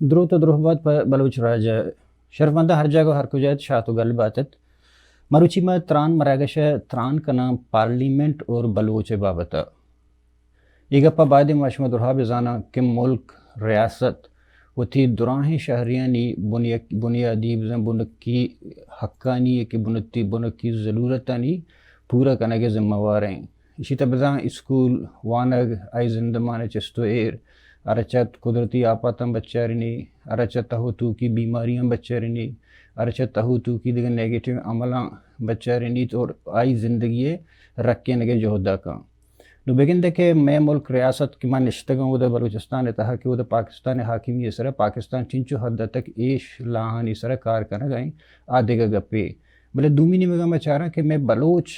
درو تو دروهبات په بلوچ راجع شرفنده هر جگه هر کجایت شاتو گل باتت مروچی ما تران مراگش تران کنا پارلیمنٹ اور بلوچ بابتا ایگا پا بعد ماشما درها بزانا کہ ملک ریاست و تی دراہیں شہریانی بنیادی بزن بنکی حقانی کہ بنکی ضرورتانی پورا کنگے ذمہ وار ہیں اسی طرح اسکول وانگ آئی زندمان چستو ایر ارچت قدرتی آپاتم بچارنی ارچت تہوتو کی بیماریاں بچارنی ارچت تہوتو کی دیگر نیگیٹیو عملاں بچارنی تو آئی زندگی رکھے نگے جہدہ کا نو بگن دے کہ میں ملک ریاست کی من نشتگاں وہ دا بلوچستان اتحا کہ وہ دا پاکستان حاکمی سرا پاکستان چنچو حد تک ایش لاہانی سرا کار کرنا گئیں آدھے گا گپے بلے دومی نمگا میں چاہ رہا کہ میں بلوچ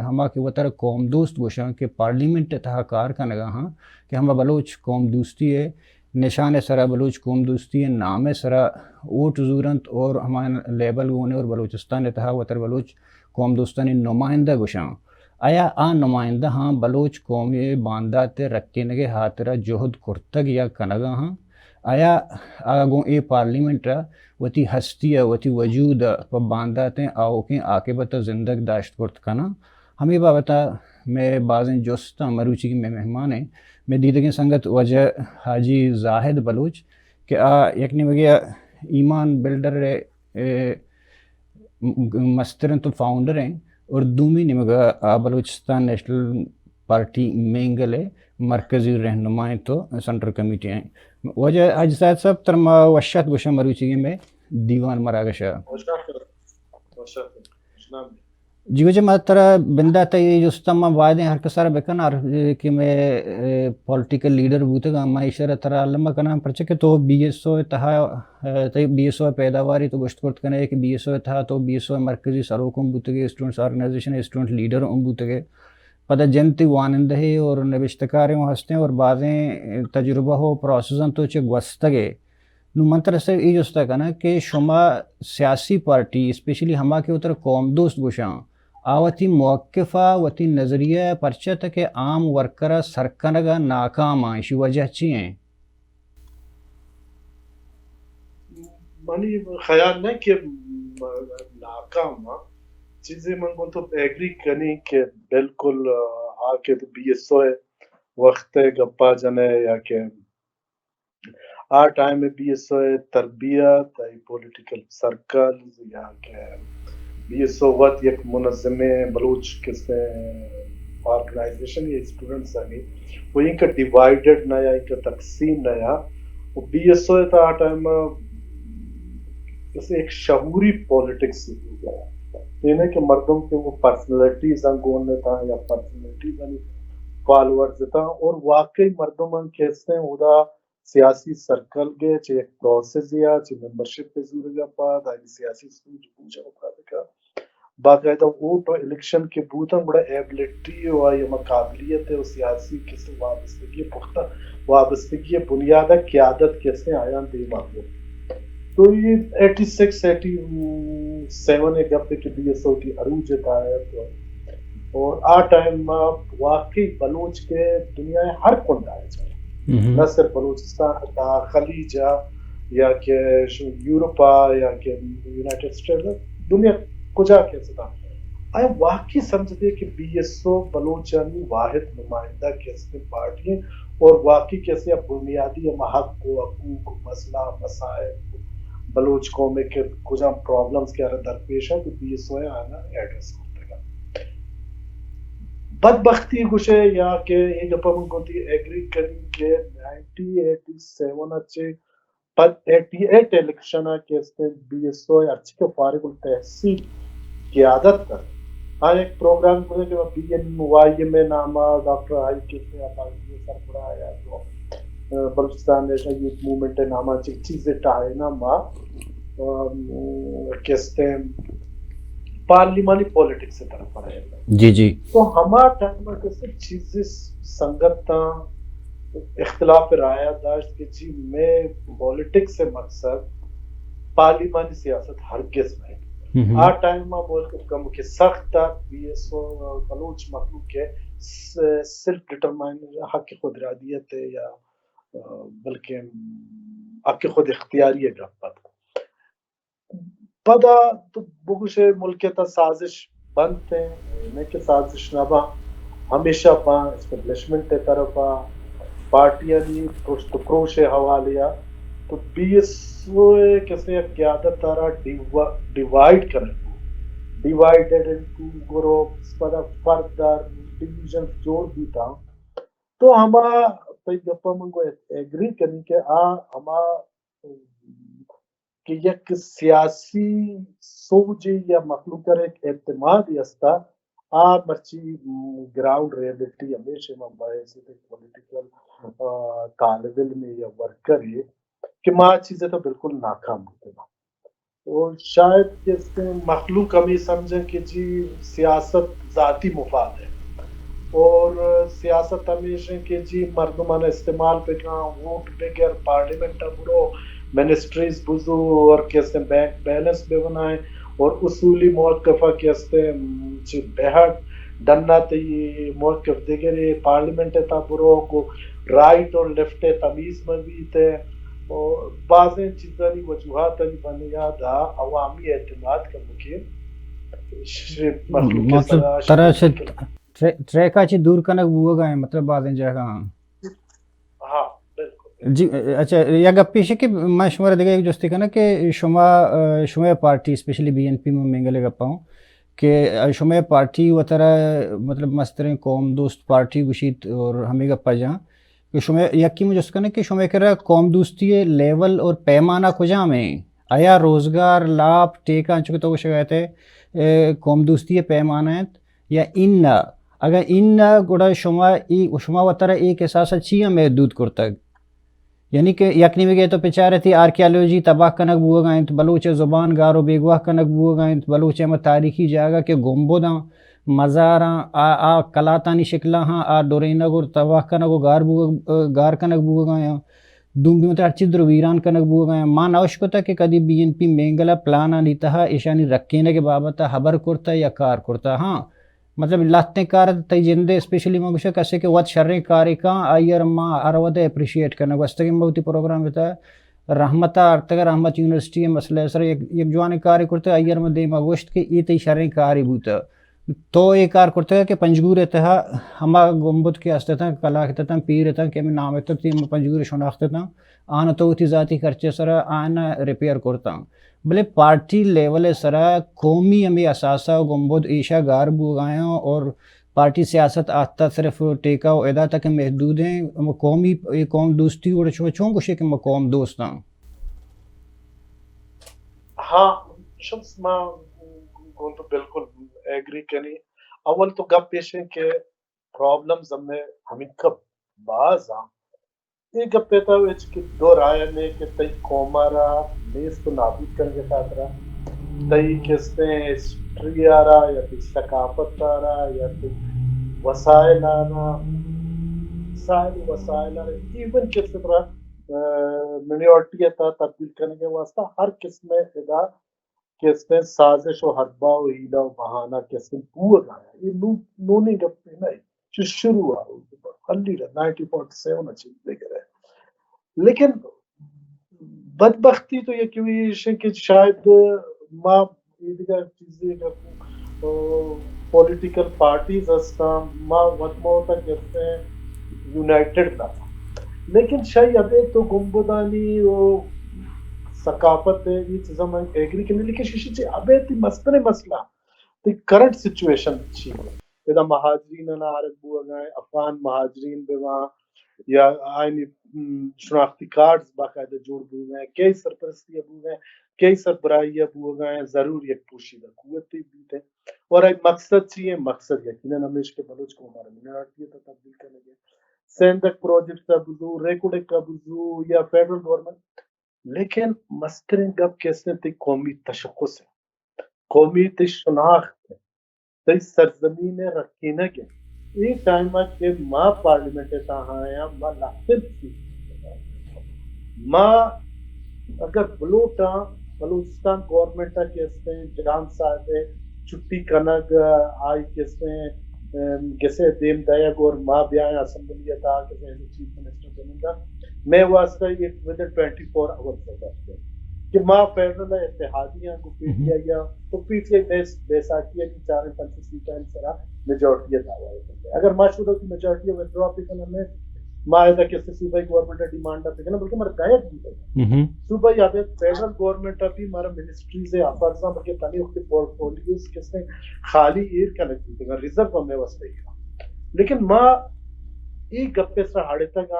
ہما کہ وہ طرح قوم دوست گوشاں کہ پارلیمنٹ اتحا کار کرنا گا ہاں کہ ہما بلوچ قوم دوستی ہے نشان سرا بلوچ قوم دوستی ہے نام سرا اوٹ زورنت اور ہمارا لیبل ہونے اور بلوچستان اتحا وہ طرح بلوچ قوم دوستانی نمائندہ گوشاں آیا آ نمائندہ ہاں بلوچ قومی بانداتے رکھے نگے ہاترہ جہد کرتگ یا کنگا ہاں آیا آگوں اے پارلیمنٹ وتی ہستی وتی وجود پا بانداتے آوکیں آکبت زندگ داشت کرت کنا ہمیں بابتا میں بعضیں جوستا مروچی کی میں مہمان ہیں میں دیدگیں سنگت وجہ حاجی زاہد بلوچ کہ یکنی مگیا ایمان بلڈر مسترن تو فاؤنڈر ہیں اور دومی نمگا بلوچستان نیشنل پارٹی مینگل ہے مرکزی رہنمائیں تو سنٹر کمیٹی ہیں وجہ حاجی زاہد صاحب ترما وشت گوشہ مروچی میں دیوان مراگشہ جی وجہ میں ترہ بندہ تا یہ جستما وعدیں ہر کسارا بکن اور کہ میں پولیٹیکل لیڈر بوتے گا میں اشارہ ترہ علمہ کنا پرچہ کہ تو بی ایس او اتحا بی ایس او پیداواری تو گشت کرت کنا ہے کہ بی ایس او اتحا تو بی ایس او مرکزی سروکم بوتے گے اسٹوڈنٹس آرگنائزیشن اسٹوڈنٹ لیڈر ہم بوتے گے پتہ جنتی وانند ہے اور نوشتکاریں ہستے ہیں اور بعضیں تجربہ ہو پروسیسن تو چے گوستگے نو منتر سے یہ جستا کنا کہ شما سیاسی پارٹی اسپیشلی ہما کے اتر قوم دوست گوشاں آوتی موقفہ وتی نظریہ پرچہ تک عام ورکرہ سرکنگا ناکام آئیشی وجہ چی ہیں منی خیال نہیں کہ ناکام چیزیں من کو تو ایگری کرنی کہ بالکل آکے تو بی ایس او وقت گپا جنے یا کہ آ ٹائم میں بی ایس او تربیت پولیٹیکل سرکل یا کہ بی ایس او وقت یک منظمے بلوچ کس آرگنائزیشن یا اسٹوڈنٹس آنی وہ ان کا ڈیوائیڈڈ نیا ان کا تقسیم نیا وہ بی ایس او تا آ ٹائم جیسے ایک شعوری پولیٹکس ہو گیا یہ کہ مردم کے وہ پرسنلٹیز انگونے تھا یا پرسنلٹیز انگونے فالورز تھا اور واقعی مردم ان کیسے ہیں ادا سیاسی سرکل گئے چھے ایک پروسیس یا چھے ممبرشپ پہ ضرور گیا پا دا سیاسی سوچ پوچھا اپا دکھا باقاعدہ ووٹ اور الیکشن کے بوتاں بڑا ایبلٹی و یا قابلیت ہے سیاسی کس وابستگی پختہ وابستگی بنیادہ قیادت کیسے آیا دے مانگو. تو یہ 86 87 ایک گپے کی بی ایس او کی عروج آیا اور آ ٹائم واقعی بلوچ کے دنیا ہر کن آیا جائے نہ صرف بلوچستان کا خلیجہ یا کہ یورپا یا کہ یونائٹڈ اسٹیٹس دنیا کجا کیسے تھا آیا واقعی سمجھتے کہ بی ایس او بلوچانی واحد نمائندہ کیسے پارٹی ہیں اور واقعی کیسے بنیادی حق و حقوق مسئلہ مسائل بلوچ قوم کے کجا پرابلمز کے درپیش ہے تو بی ایس او آنا ایڈریس کرتے گا. بدبختی گوشے یا کہ یہ گپا من کو تھی ایگری کریں کہ 1987 اچھے پر 88 الیکشن کے اس میں بی ایس او اچھی کے فارغ التحصیل قیادت کر ہر ایک پروگرام کو کہ بی این وائی میں نامہ ڈاکٹر آئی کے سربراہ یا جو بلوچستان نیشنل یوتھ موومنٹ نامہ چیزیں ٹائنا ماں کہتے ہیں پارلیمانی پولیٹکس سے طرف رہے جی جی تو ہمارا ٹائم میں کیسے چیزیں سنگتاں اختلاف رائے داشت کہ جی میں پولیٹکس سے مقصد پارلیمانی سیاست ہرگز نہیں آ ٹائم میں ملک کم کے سخت تھا بی ایس او بلوچ مخلوق کے سیلف ڈٹرمائن حق خود ارادیت ہے یا بلکہ حق خود اختیاری ہے گپت پدا تو بگوش ملک تا سازش بند ہیں میں کہ سازش نہ با ہمیشہ با اسٹیبلشمنٹ طرفا پارٹیاں نہیں پرشت پروش حوالیا تو بی ایس او کیسے قیادت تارا ڈیوائیڈ کریں ڈیوائیڈڈ انٹو گروپس پدا فردر ڈیویژن جوڑ بھی تھا تو ہما پہ گپا من کو ایگری کریں کہ ہما کہ یک سیاسی سوچ یا مخلوق ایک اعتماد یستا مرچی گراؤنڈ ریئلٹی ہمیشہ میں باعث پولیٹیکل طالب علم یا ورکر ہے کہ ماں چیزیں تو بالکل ناکام ہوتے ہیں اور شاید جیسے مخلوق ہمیں سمجھیں کہ جی سیاست ذاتی مفاد ہے اور سیاست ہمیشہ کہ جی مردمانہ استعمال پہ کہاں ووٹ بغیر پارلیمنٹ برو منسٹریز بزو اور کیسے بینک بیلنس بے بنائیں اور اصولی موقفہ کیسے بہت ڈننا تی موقف دیگر پارلیمنٹ تا برو کو رائٹ اور لیفٹ تمیز میں بھی تھے اور بعضیں چیزیں وجوہات بنی یادا عوامی اعتماد کا مطلب طرح سے ٹریکا چی دور کنک بو گئے مطلب بعضیں جگہ ہاں جی اچھا یا گپ پیش ہے کہ میں شمار دیکھا ایک جستی کنا کہ شما party specially B N P میں مینگلے گپا ہوں کہ شما پارٹی و طرح مطلب مستریں قوم دوست پارٹی گشیت اور ہمیں گپا جہاں کہ شما یکی مجھے اس کنا کہ شما کرا قوم دوستی لیول اور پیمانہ کجا میں آیا روزگار لاب ٹیکا چکے تو شکایت ہے قوم دوستی پیمانہ ہے یا ان اگر ان گوڑا شما و طرح ایک احساس اچھی ہے محدود کرتا یعنی کہ یکنی میں گئے تو پچارے تھی آرکیالوجی تباہ کنک بو گئیں تو بلوچ زبان گارو بیگواہ کنک بو گئیں تو بلوچ میں تاریخی جگہ کے گنبداں مزاراں کلاتانی شکلاں ہاں ڈورینہ گور تباہ کنک گار کنک بو گئیں دوم بھی مطلب ہر چیز در ویران کنک بو گئیں ماں نوش کو تھا کہ کدی بی این پی مینگلا پلانا نہیں تھا ایشانی رکھینے کے بابتا خبر کرتا یا کار کرتا ہاں مطلب لاتیں کار تی جندے اسپیشلی میں گوشا کسے کہ وقت شریں کاری کان آئیر ماں آروادے اپریشیٹ کرنا وستگی موتی پروگرام ہوتا ہے رحمتہ ارتگا رحمت یونیورسٹی مسئلہ سر ایک جوانے کاری کرتے آئیر میں دے گوشت کہ یہ تی شریں کاری بوتا تو یہ کار کرتے کہ پنجگور اتہا ہما گمبت کے ہستے تھا کلا کہتے تھا پیر تھا کہ میں نام اتر تھی پنجگور شناختے تھا آنا تو تی ذاتی خرچے سر آنا ریپیئر کرتا ہوں بلے پارٹی لیول سرا قومی ہمیں اثاثہ گمبد ایشا گار بو گائیں اور پارٹی سیاست آتا صرف ٹیکا و ادا تک محدود ہیں قومی قوم دوستی اور چون کچھ کہ میں قوم دوست ہوں ہاں شمس ماں کو تو بالکل ایگری کرنی اول تو گپ پیش ہے کہ پرابلمز ہمیں کب باز ہاں ایک گپ پیتا ہوئے کہ دو رائے نے کہ تی قومارا نیز تو نابود کرنے خاطرہ تئی کہتے ہیں ہسٹری آ رہا یا تئی ثقافت آ رہا یا تئی وسائل آنا وسائل آ رہے ایون کس طرح منیورٹی تا تبدیل کرنے کے واسطہ ہر قسم ادا کہتے ہیں سازش و حربہ و ہیلا و بہانہ کہتے ہیں پور آیا یہ نونی گپ نہیں جو شروع ہوا خلی رہا 1947 اچھی دیکھ رہے لیکن بدبختی تو یہ کیوں ہے کہ شاید ما دیگر چیزیں پولیٹیکل پارٹیز ہستا ما وطمہ تک کہتے ہیں یونائٹڈ تھا لیکن شاید ابھی تو گمبدانی و ثقافت ہے یہ چیزیں میں ایگری کرنے لیکن شیشی چی ابھی تی مستن مسئلہ تی کرنٹ سچویشن چی ہے ادا مہاجرین انا عرب بو گئے افغان مہاجرین بے وہاں یا آئینی شناختی کارڈز باقاعدہ جوڑ بو گئے کئی سرپرستی ابو گئے کئی سربراہی ابو گئے ضرور یک پوشیدہ قوتی بھی تھے اور ایک مقصد چاہیے مقصد یقیناً ہمیش کے بلوچ کو ہمارے منارٹی تھا تبدیل کرنے گئے سیندک پروجیکٹ کا بزو ریکوڈک کا بزو یا فیڈرل گورنمنٹ لیکن مسترین گب کیسے تی قومی تشخص ہے قومی تی شناخت ہے تی سرزمین رکھینے کے ایک ٹائم کے ماں پارلیمنٹ تا آیا ماں لاحظ تھی ماں اگر بلوچستان گورنمنٹ کیسے ہیں جان صاحب چھٹی کنگ آئی کیسے دیم دیا گور ماں بیایا اسمبلی تا کیسے چیف منسٹر بننگا میں واسطہ یہ ودن 24 آورز ہوتا ہے کہ ماں فیڈرل اتحادیاں کو پی ٹی آئی تو پی ٹی آئی بیساکیہ کی 4-5 سیٹیں سرا میجورٹی دعویٰ ہے اگر ماں شروع کی میجورٹی ویڈرا پہ کرنا میں ماں ایسا کیسے صوبائی گورنمنٹ ڈیمانڈ پہ کرنا بلکہ ہمارا گائد بھی ہے صوبائی آتے فیڈرل گورنمنٹ بھی ہمارا منسٹریز ہے افرزاں بلکہ تانی وقت پورٹفولیوز کس نے خالی ایر کنیکٹ ہوتے ہیں ریزرو ہمیں واسطے ہی لیکن ماں ایک گپے سر ہاڑے تک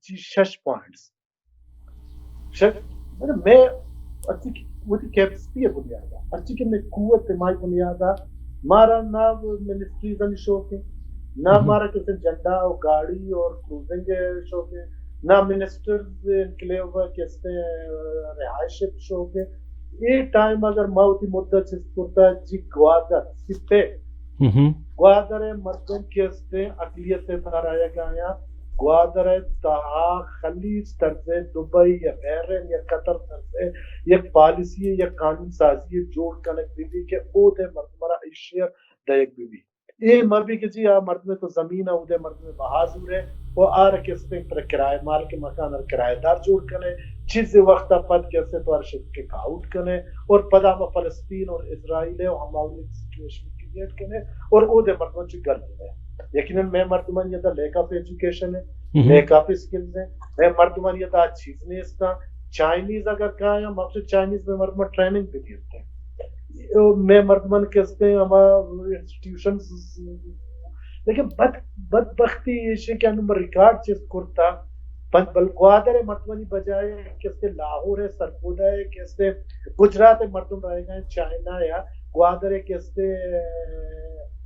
جی 6 پوائنٹس میں وہ تھی کیپسٹی ہے بنیادہ اچھی کہ میں قوت مائی بنیادہ مارا نہ منسٹریز ان شوق ہے نہ ہمارا کسی جھنڈا اور گاڑی اور کروزنگ شوق ہے نہ منسٹرز انکلیو کیسے رہائش شوق ہے یہ ٹائم اگر موتی مدت سے کرتا جی گوادر سپے گوادر مردم کیسے اقلیت سے ترایا گیا گوادر تہا خلیج طرز دبئی یا بحرین یا قطر طرز یک پالیسی یا قانون سازی جوڑ کنک بھی کہ او دے مردمرا ایشیر دیکھ بھی یہ مربی کہ جی مرد میں تو زمین ہے ادھے مرد میں بہازور ہے وہ آ رکھے اس پر کرائے مال کے مکان اور کرائے دار جوڑ کنے چیز وقت پد کیسے تو ارشد کے آؤٹ کنے اور پدا میں فلسطین اور اسرائیل اور ہماری سچویشن کریٹ کنے اور او دے مردوں چی گل ہے یقیناً میں مردمان یہ تھا لیک آف ایجوکیشن ہے لیک آف اسکلز ہے میں مردمان یہ تھا چیز نہیں اس کا چائنیز اگر کہا ہے مقصد چائنیز میں مردمان ٹریننگ بھی دیتے ہیں میں مردمان کہتے ہیں ہمارا انسٹیٹیوشنز لیکن بدبختی یہ کہ انہوں ریکارڈ چیز کرتا بلگوادر مردمانی بجائے کیسے لاہور ہے سرپودا ہے کیسے گجرات مردم رہے گئے چائنا یا گوادر ہے کیسے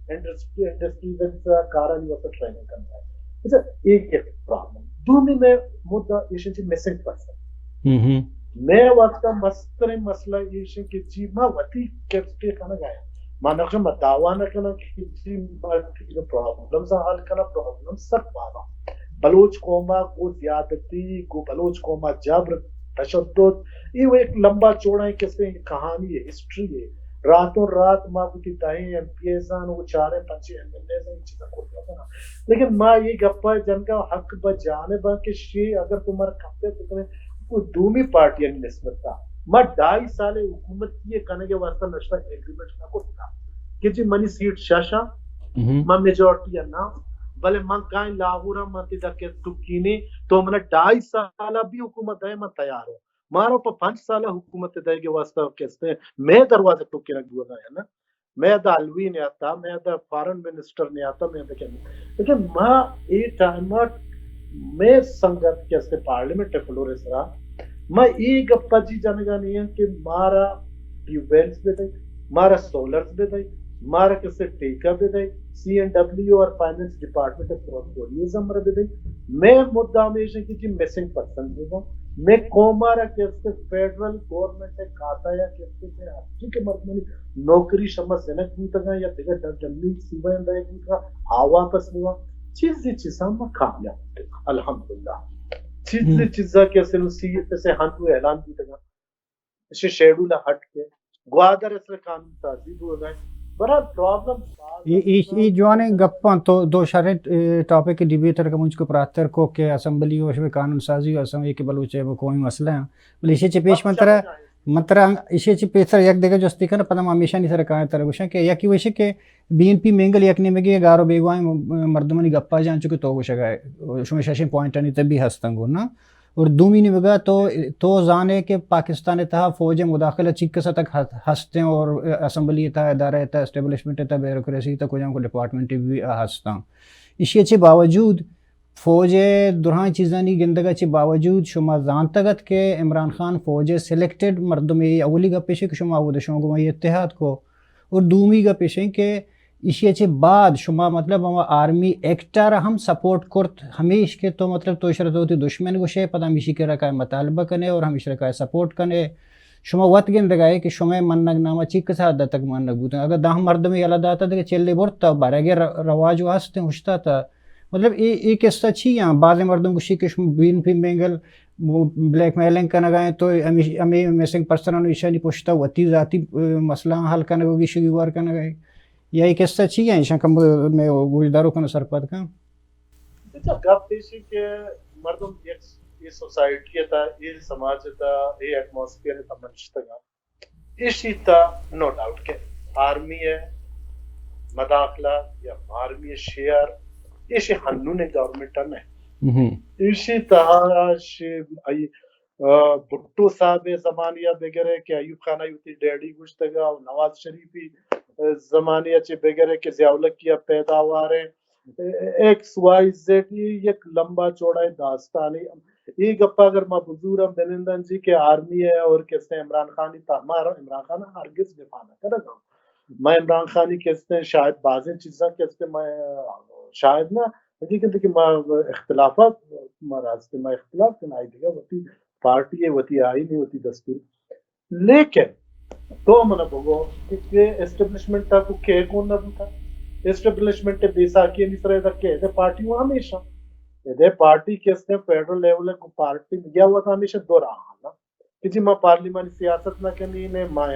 انڈسٹریز کارن وقت ٹریننگ کرنا ہے ایک پرابلم دومی میں مدہ یہ مسنگ پرسن میں وقتا مستر مسئلہ یہ کہ جی ماں وطی کیپسٹی کھانا گایا ماں نقشہ مدعوہ نہ کنا کہ جی پرابلم سے حل کنا پرابلم سخت بابا بلوچ قومہ کو زیادتی کو بلوچ قومہ جبر تشدد یہ وہ ایک لمبا چوڑا ہے کیسے کہانی ہے ہسٹری ہے راتوں رات ماں کو دائیں ایم پی ایز آن وہ 4-5 ایم ایل ایز آن چیزیں کرتا تھا نا لیکن ماں یہ گپا جن کا حق بجانب کہ شی اگر تمہارا کھپتے تو تمہیں کوئی دومی پارٹی نسبت تھا ماں 2.5 سال حکومت کی کرنے کے واسطہ نشتہ ایگریمنٹ نہ کرتا کہ جی منی سیٹ شاشا ماں میجورٹی ہے نا بلے ماں کائیں لاہورا ماں تیدہ کے تکینی تو منہ 2.5 سالہ بھی حکومت ہے ماں تیار ہو مارو پا 5 سالہ حکومت دے کے واسطہ کہتے ہیں میں دروازے ٹوکی رکھ دوں گا ہے نا میں دا علوی نہیں آتا میں دا فارن منسٹر نہیں آتا میں دا کہنے لیکن ماں ای ٹائمت میں سنگت کیسے پارلیمنٹ فلورس رہا میں ای گپا جی جانے گا نہیں ہے کہ مارا ٹیوبیلز بھی دائی مارا سولرز بھی دائی مارا کیسے ٹیکا بھی دائی سی این ڈبلیو اور فائننس ڈپارٹمنٹ پورٹفولیوز ہمارا بھی دائی میں مدعا ہمیشہ کی جی میسنگ پرسن بھی ہوں میں کومارا کیسے فیڈرل گورنمنٹ کھاتا یا کیسے سے اچھی کے مردمنی نوکری شمع زنک بوتگا یا دیگر جنگی سیوائیں دائے بوتگا آوا پس نوا چیزاں ما کامیاب بوتگا الحمدللہ چیزاں کیسے نصیحت سے ہنٹو اعلان بوتگا اسے شیڈول ہٹ کے گوادر اس میں قانون تازی ہو گئے برحال پرابلم ای جوانے گپاں تو دو شارے ٹاپک ڈیبیٹر کا مجھ کو پراتر کو کہ اسمبلی وش میں قانون سازی و اسمبلی کے بلوچے وہ کوئی مسئلہ ہیں بل اسی چی پیش منترا اسی چی پیسر یک دیگه جستی کنه پدام همیشه نی سر کار تر گوشن که یکی وشه که BNP منگل یک نمیگه گارو بیگوای مردمانی گپا جان چون که تو گوشه شما شاشین پوینٹ انی تبی هستن گو نا اور دومی نمیگه تو زانے کہ پاکستان تھا فوج مداخلہ چیک کسا تک ہستے ہیں اور اسمبلی تھا ادارہ تھا اسٹیبلشمنٹ تھا بیوروکریسی تھا کجام کو ڈپارٹمنٹ بھی ہستا اسی اچھے باوجود فوج درہاں چیزانی گندگا چی باوجود شما زانتگت کہ عمران خان فوج سلیکٹڈ مردم اولی گا پیشے کہ شما ود شما گو اتحاد کو اور دومی گا پیشے کہ اسی اچھے بعد شما مطلب ہم آرمی ایکٹر ہم سپورٹ کرت ہمیش کے تو مطلب تو شرط ہوتی دشمن گوشے پتہ ہم اسی کے رکھائے مطالبہ کنے اور ہم اسی رکھائے سپورٹ کنے شما وقت گندگائے کہ شما منگ نامہ چیک کسا حد تک منگ بوتا اگر دا ہم مردم یلا داتا تھا کہ چلے برتا بارگے رواج واسطے ہوشتا تھا مطلب ایک قصہ چھی یہاں بعض مردم کو شی کہ BNP منگل بلیک میلنگ کرنا گئے تو ہمیں میسنگ پرسنل ایشانی پوچھتا وتی ذاتی مسئلہ حل کرنے گوگی شگیوار کرنا گئے یا ایک قصہ چھی ہے ایشان کم میں گوشداروں کا نصر پد کا گپ دیشی کہ مردم یہ سوسائٹی تا یہ سماج تا یہ ایٹماسفیئر تا منشتا گا اسی تا نو ڈاؤٹ کہ آرمی ہے مداخلہ یا آرمی ہے شیئر اسی قانون گورنمنٹ ہے اسی طرح بھٹو صاحب زمانیہ بغیر کہ ایوب خان ایوتی ڈیڈی گشتگا اور نواز شریفی زمانیہ چے بغیر کہ ضیاءالحق کی پیداوار ہے ایکس وائی زیڈ ایک لمبا چوڑا داستان ہے یہ گپا اگر میں بزرگ بنندن جی کہ آرمی ہے اور کیسے عمران خانی تہمارا عمران خان ہرگز دفاع نہ کرے گا میں عمران خانی کیسے شاید بعض چیزاں کیسے میں شاید نا حقیقت کہ اختلافات راستے میں اختلاف کے نائی دیگا وتی پارٹی ہے وتی آئی نہیں وتی دستور لیکن تو منہ بگو کہ اسٹیبلشمنٹ تا کو کہ کون نہ بوتا اسٹیبلشمنٹ بیسا کی نہیں سرے تک کہ پارٹی وہ ہمیشہ دے پارٹی کس نے فیڈرل لیول کو پارٹی یا وہ ہمیشہ دو رہا نا کہ جی ماں پارلیمانی سیاست نہ کرنی نے ماں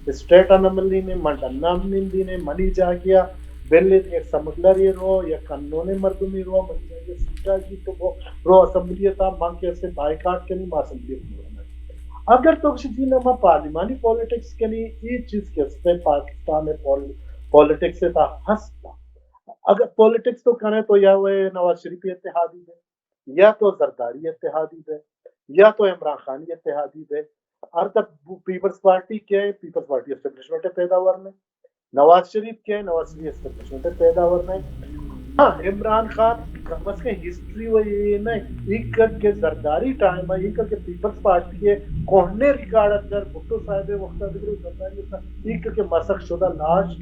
اسٹیٹ انملی نے ماں ڈنام نیندی نے منی جا گیا بلے ایک سمگلری رو یا قانون مردمی رو منی سیٹا کی تو وہ رو اسمبلی تا ماں کیسے بائیکاٹ کرنی ماں اسمبلی اگر تو کسی جی نہ پارلیمانی پولیٹکس کے لیے یہ چیز کیسے پاکستان میں پولیٹکس سے تا ہستا اگر پولیٹکس تو کریں تو یا وہ نواز شریفی اتحادی ہے یا تو زرداری اتحادی ہے یا تو عمران خانی اتحادی ہے اور تب پیپلز پارٹی کیا ہے پیپلز پارٹی اسٹیبلشمنٹ پیداوار میں نواز شریف کیا ہے نواز شریف اسٹیبلشمنٹ پیداوار میں ہاں عمران خان کم از کم ہسٹری وہ یہ نہیں ایک کے زرداری ٹائم ہے ایک کے پیپلز پارٹی ہے کوہنے ریکارڈ اگر بھٹو صاحب وقت دیگر زرداری ہوتا ایک کے مسخ شدہ لاش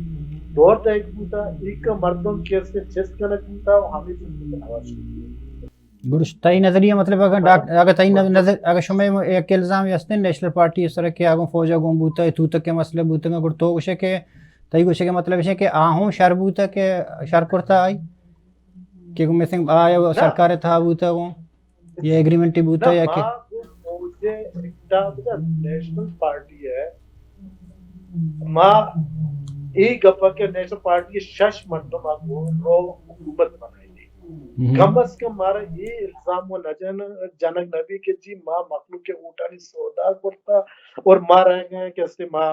دور تک بوتا ایک مردم کیسے چیسٹ کنک بوتا ہمیں سے نواز شریف گرش تائی نظریہ مطلب اگر تائی نظر اگر شما ایک الزام یستن نیشنل پارٹی اس طرح کے آگوں فوجا گون بوتا ہے تو تک کے مسئلہ بوتا ہے اگر تو گوشے کہ تائی گوشے کے مطلب ہے کہ آہوں شر بوتا کہ شر کرتا آئی کہ میں سنگ آیا سرکار تھا بوتا ہوں یہ ایگریمنٹی بوتا یا کہ فوجے نیشنل پارٹی ہے ماں ایک گپا کے نیشنل پارٹی شش مردم رو حکومت بنائی دی کم از کم ہمارا یہ الزام و جنک نبی کہ جی ماں مخلوق کے اوٹانی سودا کرتا اور ماں رہ گئے کہ اس نے ماں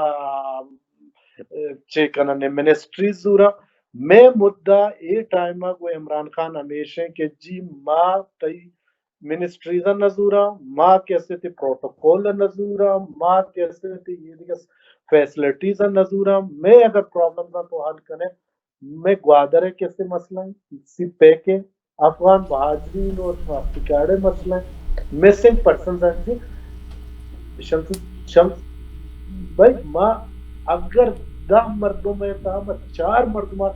چیکنہ نے منسٹریز دورا میں مدعا اے ٹائم کو عمران خان ہمیشہ کہ جی ماں تی منسٹریزا نظورا ماں کیسے تھی پروٹوکول نظورا ماں کیسے تھی یہ دیکھا فیسلٹیز نظورا میں اگر پرابلم نہ تو حل کریں میں گوادر کیسے مسئلہ ہیں سی پیکے افغان مہاجرین اور افریقاڑے مسئلہ ہیں مسنگ پرسنز ہیں جی شمس بھائی ماں اگر 10 مردوں میں تھا میں 4 مردوں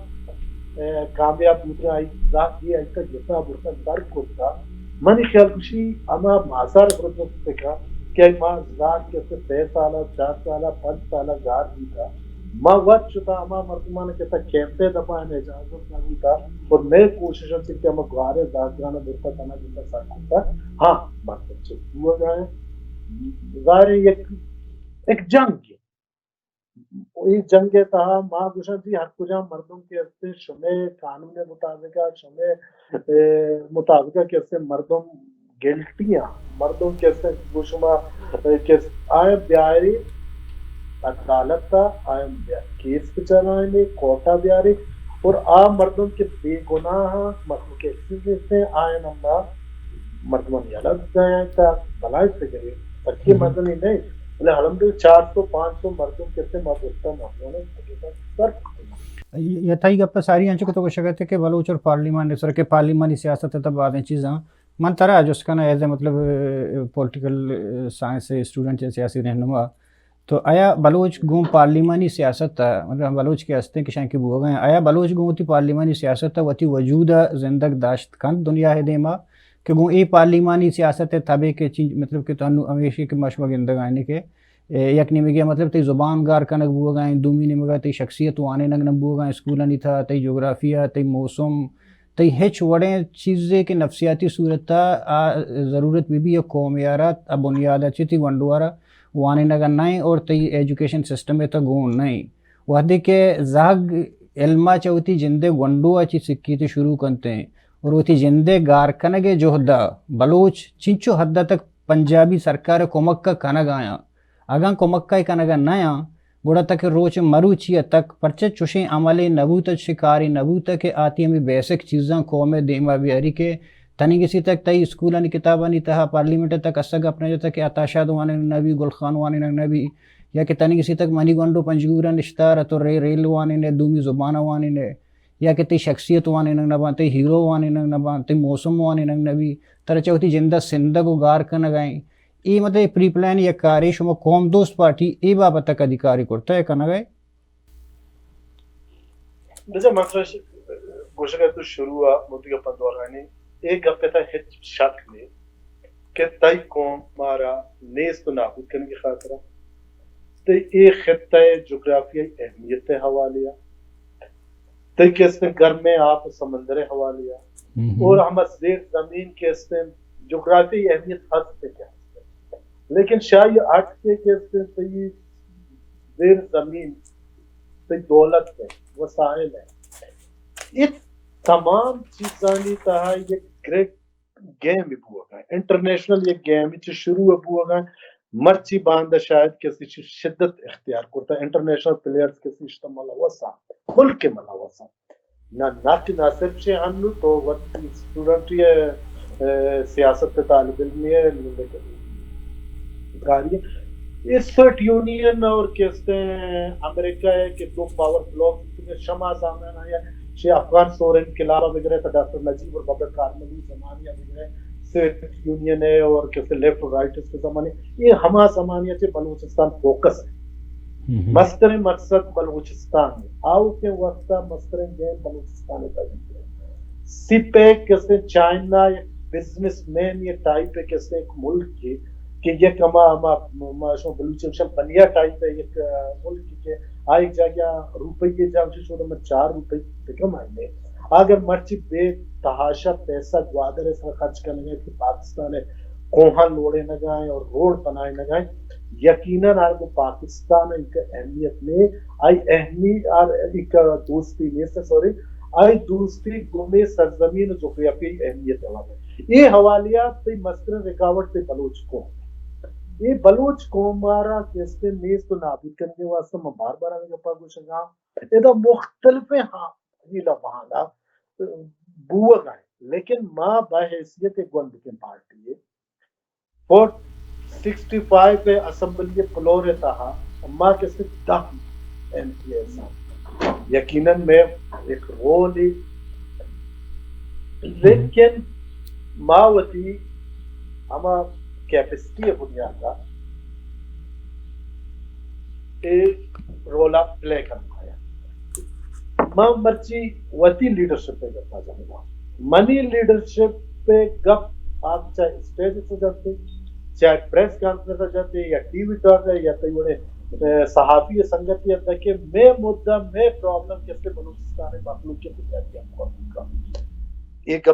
کامیاب دوسرے آئی ذات یہ آئی کا جتا برتا درک ہوتا منی خیال کشی اما ماسار پروجیکٹ کا کہ ما ذات کے 3 سالہ 4 سالہ 5 سالہ گار بھی تھا ما وقت چتا اما مردمان کے تا کیمپے دبا نے اجازت نہیں تھا اور میں کوشش سے کہ ہم گارے داغانا برتا تنا جتا سکتا ہاں مطلب سے ہوا گئے ظاہر ایک جنگ ہے یہ جنگ تھا ماں گوشن جی ہر کجا مردوں کے اسے شمع قانون مطابقہ شمع مطابقہ کے اسے مردوں گلٹیاں مردوں کے اسے گوشما کے آئے بیاری عدالت تھا آئے کیس بچانا ہے کوٹا بیاری اور مردوں کے بے گناہ مردوں کے ایکسیز آئے نمبر مردوں نے الگ گئے تھا بلائی سے کرے سکی مردوں نے نہیں الحمدللہ 400-500 مردوں کے سے مابوستا مردوں نے یہ تھا گپ ساری آنچو کو تو شکایت ہے کہ بلوچ اور پارلیمان سر کے پارلیمانی سیاست تب بعد چیزاں من طرح جس کا نا ایز اے مطلب پولیٹیکل سائنس اسٹوڈنٹ سیاسی رہنما تو آیا بلوچ گوں پارلیمانی سیاست تھا مطلب ہم بلوچ کے ہستے کہ شاید کی بو گئے آیا بلوچ گوں تی پارلیمانی سیاست تھا وتی وجود زندگ داشت کن دنیا ہے دیما کہ گوں ای پارلیمانی سیاست تھابے کے چیز مطلب کہ تانوں ہمیشہ کے مشوا گندگ آنے کے یک نہیں گیا مطلب تی زبان گار کنک بو گئے دومی نے مگا تی شخصیت وانے نگ نبو گئے اسکولا نہیں تھا تی جغرافیہ تی موسم تی ہچ وڑے چیزیں کہ نفسیاتی صورت تھا ضرورت بھی قوم یارات اب بنیاد اچھی تھی ونڈوارا وانے نگا نہیں اور تی ایجوکیشن سسٹم میں تا گون نہیں وحدے کے زاگ علمہ چاہتی جندے ونڈو اچھی سکی تی شروع کرتے ہیں اور وہ تھی جندے گار کنگے جوہدہ بلوچ چنچو حدہ تک پنجابی سرکار کمک کا کنگ آیا اگاں کمک کا کنگا نیا گوڑا تک روچ مروچی تک پرچہ چوشیں عملے نبوت شکاری نبوت کے آتی ہمیں بیسک چیزاں قوم دیما بیاری کے تنی کسی تک تئی اسکولانی کتابانی تہا پارلیمنٹ تک اسگ اپنے جو تک اتاشاد وانے نبی گلخان وانے نبی یا کہ تنی کسی تک منی گنڈو پنجگورا نشتار تو ریل وانے نے دومی زبانہ وانے نے یا کہ تی شخصیت وانے نگ نبان تی ہیرو وانے نگ نبان تی موسم وانے نگ نبی ترچہ ہوتی جندہ سندگ و گار کا نگائیں ای مطلب پری پلان یا کاری شما قوم دوست پارٹی ای بابت تک ادھیکاری کرتا ہے کنا گئے جیسے مسئلہ گوشہ گئے تو شروع ہوا موتی کا پندورانی ایک گپے تھا ہچ شک میں کہ تائی قوم مارا نیز تو نابود کرنے کی خاطرہ تو ایک خطہ جغرافیائی اہمیت حوالیا تو کس نے گھر میں آپ سمندر حوالیا اور ہم زیر زمین کس نے جغرافیائی اہمیت حد پہ کیا لیکن شاید آٹھ کے کس نے تی زیر زمین تی دولت ہے وسائل ہے یہ تمام چیزانی تہا یہ گریٹ گیم بھی بھوگا ہے انٹرنیشنل یہ گیم بھی شروع بھوگا ہے مرچی باندہ شاید کسی شدت اختیار کرتا ہے انٹرنیشنل پلیئرز کسی اشتہ ملوثہ ملک کے ملوثہ نہ صرف سے ہم تو وقت اسٹوڈنٹ یہ سیاست طالب علمی ہے سویٹ یونین اور کہتے ہیں امریکہ ہے کہ دو پاور بلاک شمع سامنے آیا شیعہ افغان سور انقلاب وغیرہ تھا ڈاکٹر نجیب اور بابر کارملی زمانیہ وغیرہ سویٹ یونین ہے اور کہتے لیفٹ اور رائٹ اس کے زمانے یہ ہما زمانیہ سے بلوچستان فوکس ہے مستر مقصد بلوچستان ہے آؤ کے وقت مستر گیم بلوچستان ہے سی پیک کہتے چائنا بزنس مین یہ ٹائپ ہے کہتے ایک ملک کی کہ یہ کما بلوچستان بنیا ٹائپ ہے ایک ملک کے آئی جگہ روپیے جاؤ چھوڑا میں 4 روپے کم آئیں اگر مرچی بے تحاشا پیسہ گوادر اس میں خرچ کرنے گئے کہ پاکستان ہے کوہاں لوڑے نہ گائیں اور روڈ بنائے نہ گائیں یقیناً آئے وہ پاکستان ان کا اہمیت میں آئی اہمیت اور ایک دوستی میں سے آئی دوسری گمے سرزمین جغرافیائی اہمیت حوالے یہ حوالیات تی مستر رکاوٹ تی بلوچ قوم یہ بلوچ قوم مارا کیسے نیز تو نابود کرنے کے واسطہ میں بار بار آنے گپا گوشنگا یہ مختلف ہاں ہیلا بہانا بوہ گئے لیکن ماں بحیثیت ایک گوند کی پارٹی ہے 465 پہ اسمبلی فلور تہا ماں کیسے 10 ایم پی ایس یقیناً میں ایک رول ہی لیکن ماں وتی ہما کیپسٹی ہے بنیاد کا ایک رولا پلے کرنا ہے ماں مرچی وتی لیڈرشپ پہ گپا جانا منی لیڈرشپ پہ گپ آپ چاہے اسٹیج سے جاتے چاہے پریس کانفرنس جاتے یا ٹی وی ٹاک یا کئی بڑے صحافی سنگتی کہ میں مدعا میں پرابلم کیسے بلوچستان مخلوق کے بنیادی کا ایک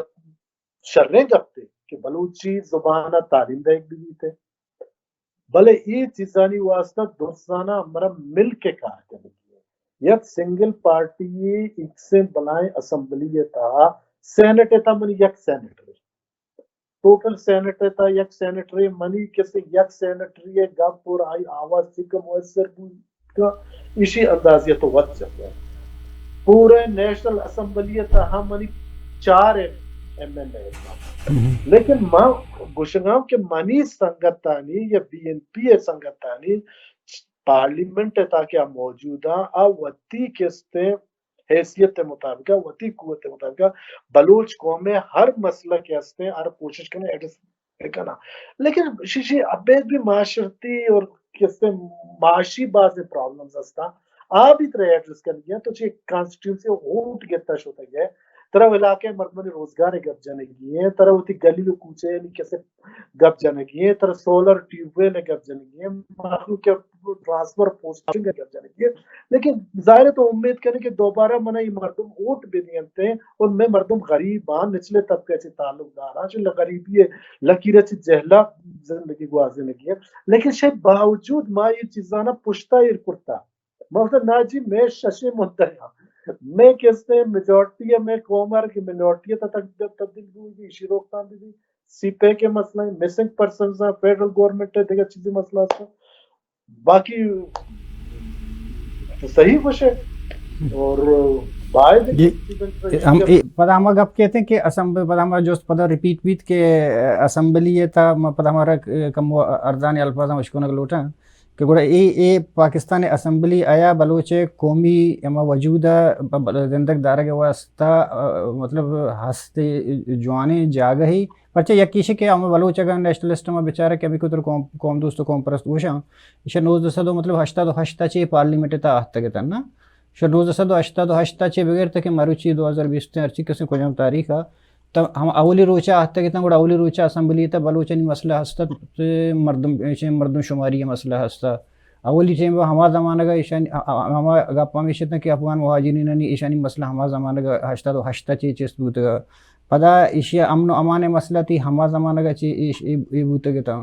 شریں گپتے کہ بلوچی زبان تعلیم دہ ایک بھی تھے بلے یہ چیزانی واسطہ دوستانہ ہمارا مل کے کار کرنے کی یک سنگل پارٹی ایک سے بلائیں اسمبلی تھا سینٹ تھا منی یک سینٹر ٹوٹل سینٹر تھا یک سینٹری منی کسی یک سینٹری گپ پور آئی آواز سکم مؤثر کا اسی اندازیت تو وقت جاتا ہے پورے نیشنل اسمبلی تھا ہم منی 4 ایم این اے لیکن ماں گوشنگاؤں کے منی سنگتانی یا بی این پی سنگتانی پارلیمنٹ تاکہ موجودہ وطی کستے حیثیت کے مطابق وطی قوت کے مطابق بلوچ قوم میں ہر مسئلہ کیستے ہر کوشش کرنے ایڈریس کرنا لیکن شیشی ابید بھی معاشرتی اور کستے معاشی بعض پرابلمز ہستا آپ اتنے ایڈریس کر گیا تو چاہیے کانسٹیٹیونسی اوٹ گیتا ہوتا گیا طرح علاقے مردمانی روزگار گپ جانے گی ہیں طرح ہوتی گلی و کوچے یعنی کیسے گپ جانے گی ہیں طرح سولر ٹیوب ویل گپ جانے گی ہیں مخلوق کے ٹرانسفر پوسٹنگ گپ جانے گی ہیں لیکن ظاہر تو امید کریں کہ دوبارہ منہ یہ مردم اوٹ بھی نہیں انتے ہیں اور میں مردم غریب ہاں نچلے طبقے سے تعلق دار ہاں جو غریبی لکیرہ سے جہلا زندگی گوازے لگی ہے لیکن شاید باوجود ماں یہ چیزانا پشتا ہی کرتا مطلب نا جی میں ششے منتہا میں کہتے ہیں میجورٹی ہے میں قومار کی منورٹی ہے تک تبدیل ہوئی اسی روکتام بھی سی پے کے مسئلہ ہیں مسنگ پرسنز ہیں فیڈرل گورنمنٹ ہے دیکھا چیزیں مسئلہ ہے باقی صحیح خوش ہے اور پتہ ہم اب کہتے ہیں کہ اسمبلی پتہ ہمارا جو پتہ ریپیٹ بیت کہ اسمبلی یہ تھا پتہ ہمارا کم اردان الفاظ ہم اشکونک لوٹا کہ گوڑا اے پاکستان اسمبلی آیا بلوچ قومی اما وجود زندگ دارہ کے واسطہ مطلب ہستے جوانے جاگہ ہی پرچہ یکیشے کہ ہم بلوچ اگر نیشنلسٹ میں بیچارہ کہ ابھی کتر قوم دوست قوم پرست گوشاں اسے 1982 مطلب 88 چے پارلیمنٹ تا آہتا گتا نا اسے 1988 چے بغیر تک مروچی 2020 ارچی کسی کو جم تاریخ تو ہم اولی روچہ آہتا گتا گوڑا اولی روچہ اسمبلی تا بلوچنی مسئلہ ہستا مردم شماری مسئلہ ہستا اولی ٹیم ہما زمانہ کا ایشانی ہما گپا میں شتنا کہ افغان مہاجرین نے ایشانی مسئلہ ہما زمانہ کا 88 چے چیز بوتا گا پدا ایشیا امن و امان مسئلہ تھی ہما زمانہ کا چے بوتا گتا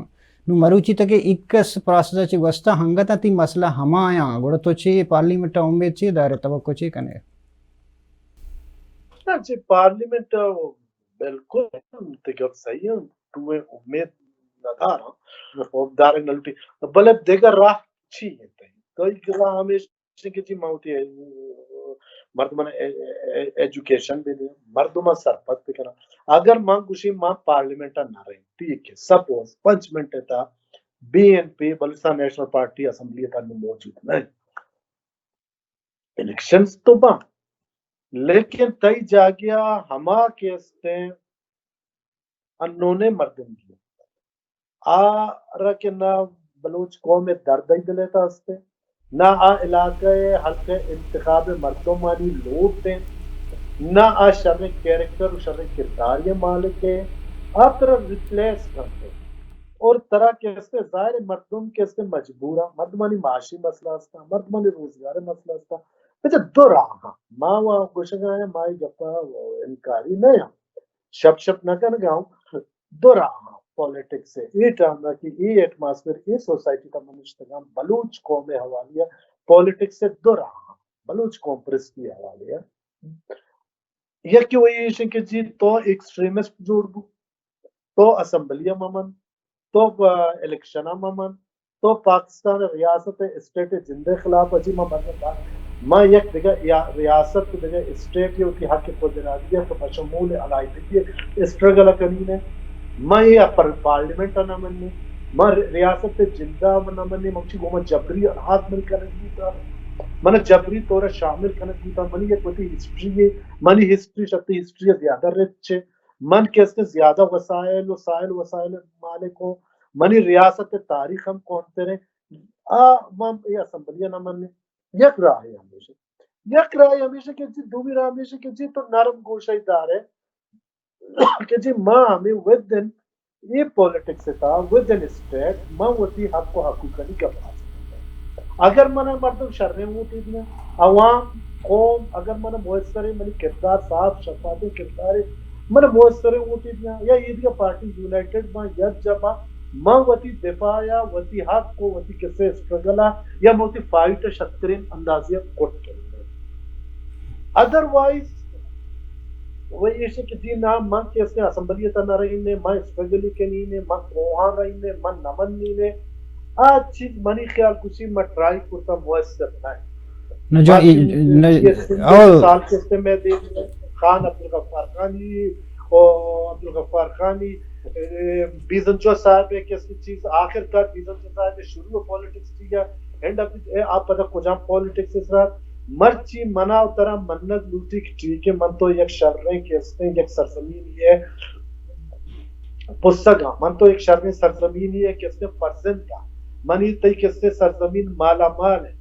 نو مروچی تک اکس پراسس چے وستا ہنگتا تی مسئلہ ہما آیا گوڑا تو چے پارلیمنٹ امید چے دارے توقع چے کنے چے پارلیمنٹ بالکل تک صحیح ہے تو امید نہ دارا دارے نلٹی بلے دیگر راہ چی ہے کئی راہ ہمیشہ کی چی موتی ہے مردمان ایجوکیشن بھی دیں مردمان سرپت بھی کرنا اگر ماں کچھ ماں پارلیمنٹا نہ رہی ٹھیک ہے سپوز 5 منٹ تا B N P Balochistan national party assembly تا موجود نہیں الیکشنز تو باں لیکن تئی جا گیا ہما کیستے انونے مردم کی رکھ نہ بلوچ قوم دردائی دلیتا ہستے نہ علاقہ حلقہ انتخاب مردمانی لوٹ دیں نہ شر کیریکٹر و شر کردار یہ مالک ہے آپ طرح ریپلیس کرتے اور طرح کیسے ظاہر مردم کیسے مجبورہ مردمانی معاشی مسئلہ ہستا مردمانی روزگار مسئلہ ہستا بچہ دو راہ ماں وہاں گوشنگا ہے مائی گپا انکاری نہیں شپ نہ کر گاؤں دو راہ پولیٹکس سے یہ ٹرم کہ یہ ایٹماسفیئر یہ سوسائٹی کا منشتگام بلوچ قوم حوالیہ پولیٹکس سے دو راہ بلوچ قوم پرستی حوالیہ یا کہ وہ یہ کہ جی تو ایکسٹریمسٹ جوڑ گو تو اسمبلیہ ممن تو الیکشنہ ممن تو پاکستان ریاست اسٹیٹ جندے خلاف عجی ماں یک دیگا ریاست دیگا اسٹیٹ یہ ہوتی حق قدراتیہ تو بشمول علائدگی اسٹرگل کرنی ہے ماں یہ پارلیمنٹ نہ منی ماں ریاست جندہ نہ منی مچھی گوما جبری الحاق مل کر دیتا من جبری طور شامل کرنے دیتا منی یہ کوئی ہسٹری ہے منی ہسٹری شکتی ہسٹری زیادہ رچ ہے من کیسے زیادہ وسائل مالک ہوں منی ریاست تاریخ ہم کونتے رہے ماں یہ اسمبلیاں نہ منی یک راہ ہے ہمیشہ کہ جی دومی راہ ہمیشہ کہ جی تو نرم گوشہ دار ہے کہ جی ماں ہمیں ود دن یہ پولیٹکس تھا ود ان اسٹیٹ میں وتی حق کو حقوقی کپاس اگر من مردم شرم ہوتی دیا عوام قوم اگر من مؤثر من کردار صاف شفاف کردار من مؤثر ہوتی دیا یا یہ دیا پارٹی یونائٹڈ میں یک جمع میں وتی دفاع یا وتی حق کو وتی کسے اسٹرگل یا موتی فائٹ شترین اندازیہ کوٹ کرنے ادروائز وہ یہ کہ جی نا من کیسے اسمبلیت نہ رہی نے من اسٹرگل کے نہیں نے من کوہاں رہی نے من نمن نہیں نے آج چیز منی خیال کسی میں ٹرائی کرتا مؤثر نہ سال کستے میں دیکھ خان عبدالغفار خانی اور عبدالغفار خانی بیزن چو صاحب ہے کس کی چیز آخر کار بیزن چو صاحب شروع پولیٹکس تھی یا اینڈ اپ آپ پتہ کجام پولیٹکس اس رات مرچی منا اترا منت لوٹی کی ٹھیک ہے من تو یک شرریں کستے یک سرزمین ہے پسگا من تو ایک شرریں سرزمین ہے کستے فرزن کا منی تی کستے سرزمین مالا مال ہے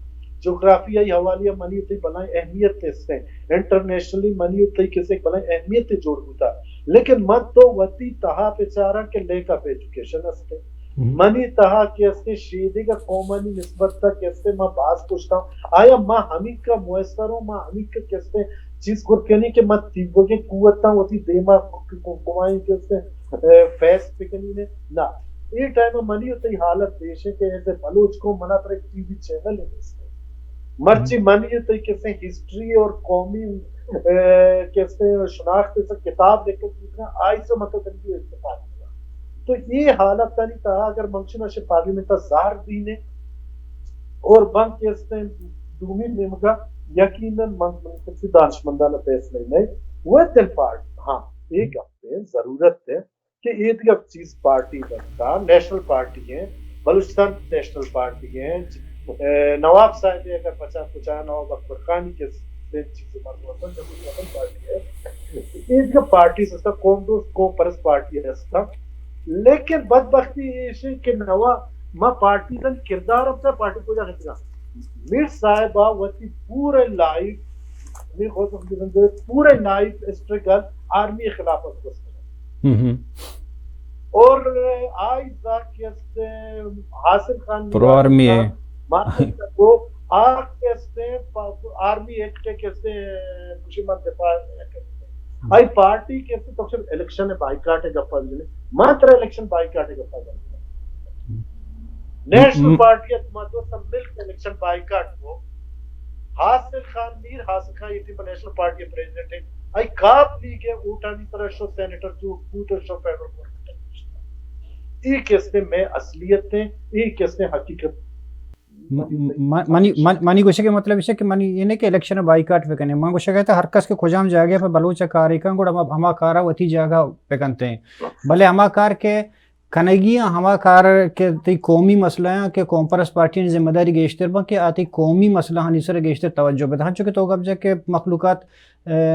جغرافیائی حوالیہ منی تی بلائیں اہمیت کستے انٹرنیشنلی منی تی کسے بلائیں اہمیت جوڑ ہوتا لیکن من تو وطی تہا پیچارہ کے لیک اپ ایجوکیشن استے منی تہا کیسے شیدے کا قومانی نسبت تک کیسے میں باز پوچھتا ہوں آیا ماں ہمیں کا مؤثر ہوں ماں ہمیں کا کیسے چیز کرکنی کہ میں تیبوں کے قوتاں ہوتی دیما قوائیں کیسے فیس پکنی نے نا یہ ٹائم منی ہوتی حالت دیش ہے کہ ایسے بلوچ کو منا پر ایک ٹی وی چینل ہے اس میں مرچی منی ہوتی کیسے ہسٹری اور قومی کیسے شناخت سے کتاب لے کر آئی سے مطلب دنگی اتفاق تو یہ حالت نہیں تھا اگر منشنہ سے پارلیمنٹ ظاہر دینے اور بنک کیسے دومی نمگا یقیناً منصفی دانشمندانہ فیصلے نہیں وہ دل پارٹ ہاں ایک ہفتے ضرورت ہے کہ ایک چیز پارٹی بنتا نیشنل پارٹی ہیں بلوچستان نیشنل پارٹی ہیں نواب صاحب اگر 50-50 نواب اکبر خانی کے چیزیں مربوطن جب پارٹی ہے ایک پارٹی سے قوم دوست قوم پرست پارٹی ہے لیکن بدبختی یہ کہ نوا ما پارٹی کا کردار اپنا پارٹی کو جا سکتا میر صاحبہ وتی پورے لائف میں پورے لائف اسٹرگل آرمی خلافت کو اور آئیزا کیسے حاصل خان پرو آرمی ہے وہ آرمی ایکٹ کیسے خوشی مت دفاع آئی پارٹی کیسے تو صرف الیکشن بائیکاٹ ہے گپا جنے ماتر الیکشن بائیکاٹ ہے گپا جنے نیشنل پارٹی اتماتو سب مل کے الیکشن بائیکاٹ کو حاصل خان میر حاصل خان یہ تھی نیشنل پارٹی پریزیڈنٹ ہے آئی کاپ لیگ ہے اوٹانی طرح شو سینیٹر جو پوٹر شو فیڈرل گورنمنٹ یہ کیسے میں اصلیت ہیں یہ کیسے حقیقت مانی گوشے کے مطلب ہے کہ مانی یہ نہیں کہ الیکشن بائیکاٹ پہ کرنے مان گوشے کہتا ہے ہر کس کے کھجام جاگے پہ بلوچ کاری کن گوڑا ہما کارا وتی جاگہ پہ کنتے ہیں بلے ہما کار کے کنگیاں ہما کار کے تی قومی مسئلہ ہیں کہ قوم پرست پارٹی نے ذمہ داری گیشتر با کہ آتی قومی مسئلہ ہنی سر گیشتر توجہ بتا چونکہ تو گب جا کہ مخلوقات